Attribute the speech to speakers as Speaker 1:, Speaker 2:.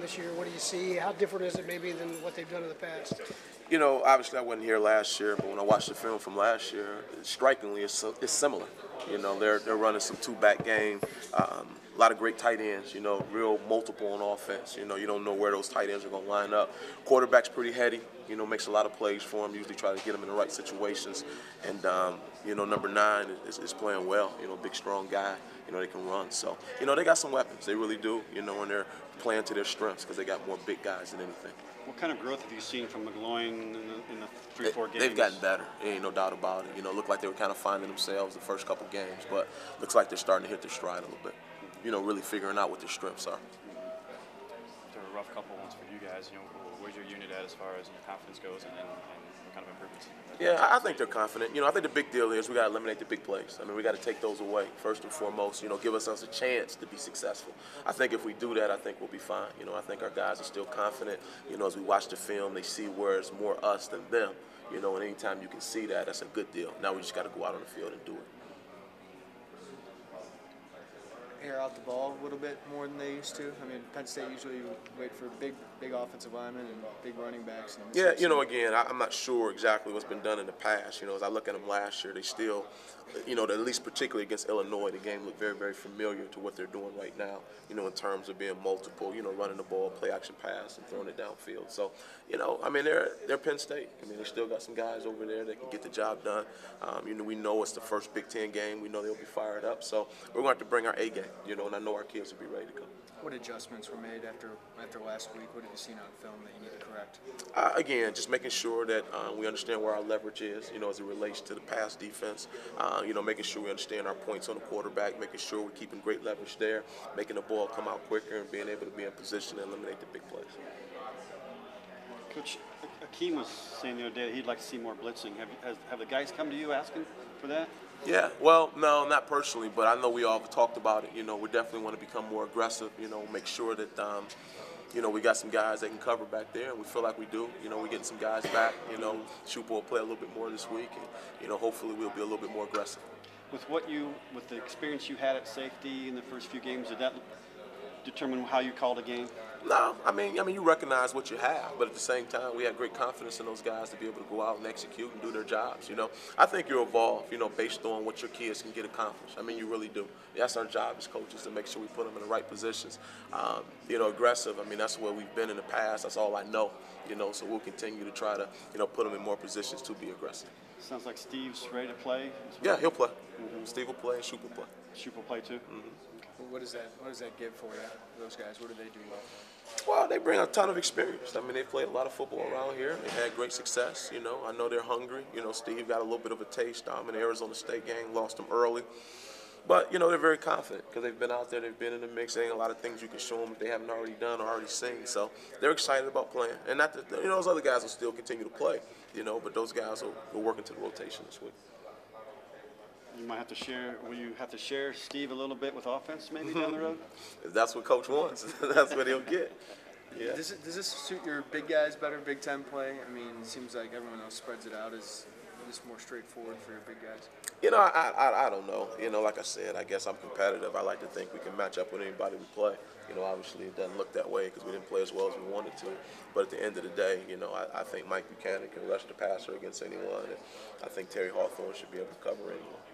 Speaker 1: this year? What do you see? How different is it maybe than what they've done in the past?
Speaker 2: You know, obviously I wasn't here last year, but when I watched the film from last year, strikingly, it's similar. You know, they're running some two-back game, a lot of great tight ends. You know, real multiple on offense. You know, you don't know where those tight ends are going to line up. Quarterback's pretty heady. You know, makes a lot of plays for him. Usually try to get him in the right situations. And you know, number 9 is playing well. You know, big strong guy. You know, they can run. So you know, they got some weapons. They really do. You know, and they're playing to their strengths because they got more big guys than anything.
Speaker 3: What kind of growth have you seen from McGloin in the 3-4 games?
Speaker 2: They've gotten better. Ain't no doubt about it. You know, looked like they were kind of finding themselves the first couple games, but looks like they're starting to hit their stride a little bit. You know, really figuring out what their strengths are.
Speaker 4: They're a rough couple ones for you guys. You know, where's your unit at as far as confidence goes, and what kind of improvements?
Speaker 2: Yeah, I think they're confident. You know, I think the big deal is we got to eliminate the big plays. I mean, we got to take those away first and foremost. You know, give ourselves a chance to be successful. I think if we do that, I think we'll be fine. You know, I think our guys are still confident. You know, as we watch the film, they see where it's more us than them. You know, and anytime you can see that, that's a good deal. Now we just got to go out on the field and do it.
Speaker 5: Air out the ball a little bit more than they used to. I mean, Penn State usually wait for big offensive linemen and big running backs.
Speaker 2: Yeah, you know, again, I'm not sure exactly what's been done in the past. You know, as I look at them last year, they still, you know, at least particularly against Illinois, the game looked very, very familiar to what they're doing right now, you know, in terms of being multiple, you know, running the ball, play action pass, and throwing it downfield. So, you know, I mean, they're Penn State. I mean, they still got some guys over there that can get the job done. You know, we know it's the first Big Ten game. We know they'll be fired up. So we're going to have to bring our A game, you know, and I know our kids will be ready to go.
Speaker 5: What adjustments were made after last week? What have you seen on film that you need to correct?
Speaker 2: Again, just making sure that we understand where our leverage is, you know, as it relates to the pass defense. You know, making sure we understand our points on the quarterback, making sure we're keeping great leverage there, making the ball come out quicker, and being able to be in position to eliminate the big plays.
Speaker 3: Coach, Akeem was saying the other day that he'd like to see more blitzing. Have the guys come to you asking for that?
Speaker 2: Yeah, well, no, not personally, but I know we all have talked about it. You know, we definitely want to become more aggressive, you know, make sure that, you know, we got some guys that can cover back there, and we feel like we do. You know, we're getting some guys back. You know, Schupa will play a little bit more this week, and, you know, hopefully we'll be a little bit more aggressive.
Speaker 3: With the experience you had at safety in the first few games, did that determine how you called a game?
Speaker 2: No, I mean, you recognize what you have, but at the same time, we had great confidence in those guys to be able to go out and execute and do their jobs. You know, I think you evolve, you know, based on what your kids can get accomplished. I mean, you really do. That's our job as coaches, to make sure we put them in the right positions. You know, aggressive. I mean, that's where we've been in the past. That's all I know. You know, so we'll continue to try to, you know, put them in more positions to be aggressive.
Speaker 3: Sounds like Steve's ready to play.
Speaker 2: Yeah, he'll play. Steve will play, and Schupa will play.
Speaker 3: Schupa will play too.
Speaker 5: What does that give for you? Those guys, what do they do well?
Speaker 2: Well, they bring a ton of experience. I mean, they played a lot of football around here. They had great success. You know, I know they're hungry. You know, Steve got a little bit of a taste in the Arizona State game, lost them early. But, you know, they're very confident because they've been out there, they've been in the mix. There ain't a lot of things you can show them that they haven't already done or already seen. So they're excited about playing. And not that, you know, those other guys will still continue to play, you know, but those guys will work into the rotation this week.
Speaker 3: You might have to share. Will you have to share Steve a little bit with offense maybe down the road?
Speaker 2: If that's what Coach wants, that's what he'll get. Yeah.
Speaker 5: Does this suit your big guys better, Big Ten play? I mean, it seems like everyone else spreads it out. Is this more straightforward for your big guys?
Speaker 2: You know, I don't know. You know, like I said, I guess I'm competitive. I like to think we can match up with anybody we play. You know, obviously it doesn't look that way because we didn't play as well as we wanted to. But at the end of the day, you know, I think Mike Buchanan can rush the passer against anyone. And I think Terry Hawthorne should be able to cover anyone.